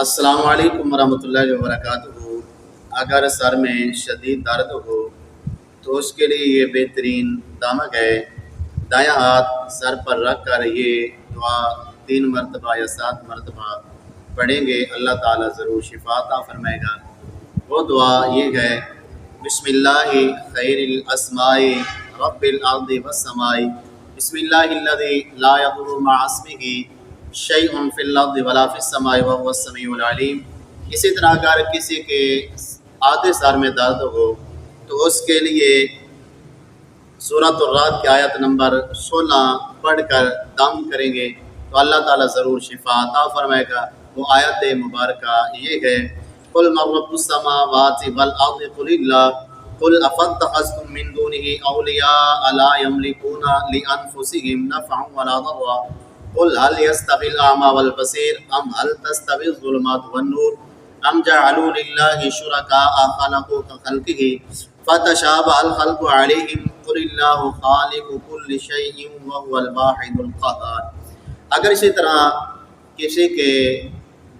السلام علیکم ورحمۃ اللہ وبرکاتہ۔ اگر سر میں شدید درد ہو تو اس کے لیے یہ بہترین دمک ہے۔ دایاں ہاتھ سر پر رکھ کر یہ دعا 3 مرتبہ یا 7 مرتبہ پڑھیں گے، اللہ تعالیٰ ضرور شفا عطا فرمائے گا۔ وہ دعا یہ ہے: بسم اللہ خیر الاسماء رب الارض والسماء، بسم اللہ الذی لا یضر مع اسمہ شیء فی الارض ولا فی السماء وهو السمیع العلیم۔ اسی طرح اگر کسی کے آدھے سر میں درد ہو تو اس کے لیے سورۃ الرعد کی آیت نمبر 16 پڑھ کر دم کریں گے تو اللہ تعالیٰ ضرور شفا عطا فرمائے گا۔ وہ آیت مبارکہ یہ ہے: قل من رب السماوات والارض قل اللہ قل افاتخذتم من دونه اولیاء لا یملکون لانفسهم نفعا ولا ضرا قل هل يستوي الاعمى والبصير ام هل تستوي الظلمات والنور ام جعلوا لله شركاء خلقوا كخلقه فتشابه الخلق عليهم قل الله خالق كل شيء وهو الواحد القهار۔ اگر اسی طرح کسی کے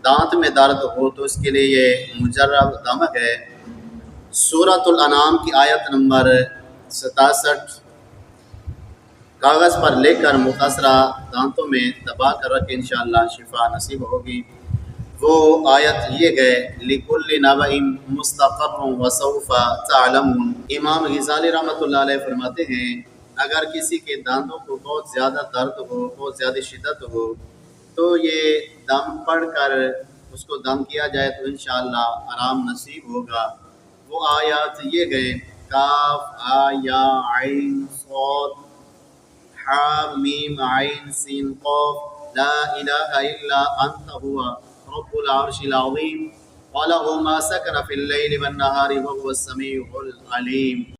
دانت میں درد ہو تو اس کے لیے یہ مجرب دمک ہے۔ سورۃ الانعام کی آیت نمبر 67 کاغذ پر لکھ کر مختصرہ دانتوں میں دبا کر رکھ انشاءاللہ شفا نصیب ہوگی۔ وہ آیت یہ ہے: لِكُلِّ نَبَإٍ مُسْتَقَرٌّ وَسَوْفَ تَعْلَمُونَ۔ امام غزالی رحمۃ اللہ علیہ فرماتے ہیں اگر کسی کے دانتوں کو بہت زیادہ درد ہو، بہت زیادہ شدت ہو تو یہ دم پڑھ کر اس کو دم کیا جائے تو انشاءاللہ آرام نصیب ہوگا۔ وہ آیات یہ ہے: کاف ہا یا عین صاد حا میم عین سین قاف لا الہ الا انت هو رب العرش العظیم وَلَهُ مَا سَكَنَ فِي اللَّيْلِ وَالنَّهَارِ وَهُوَ السَّمِيعُ الْعَلِيمُ۔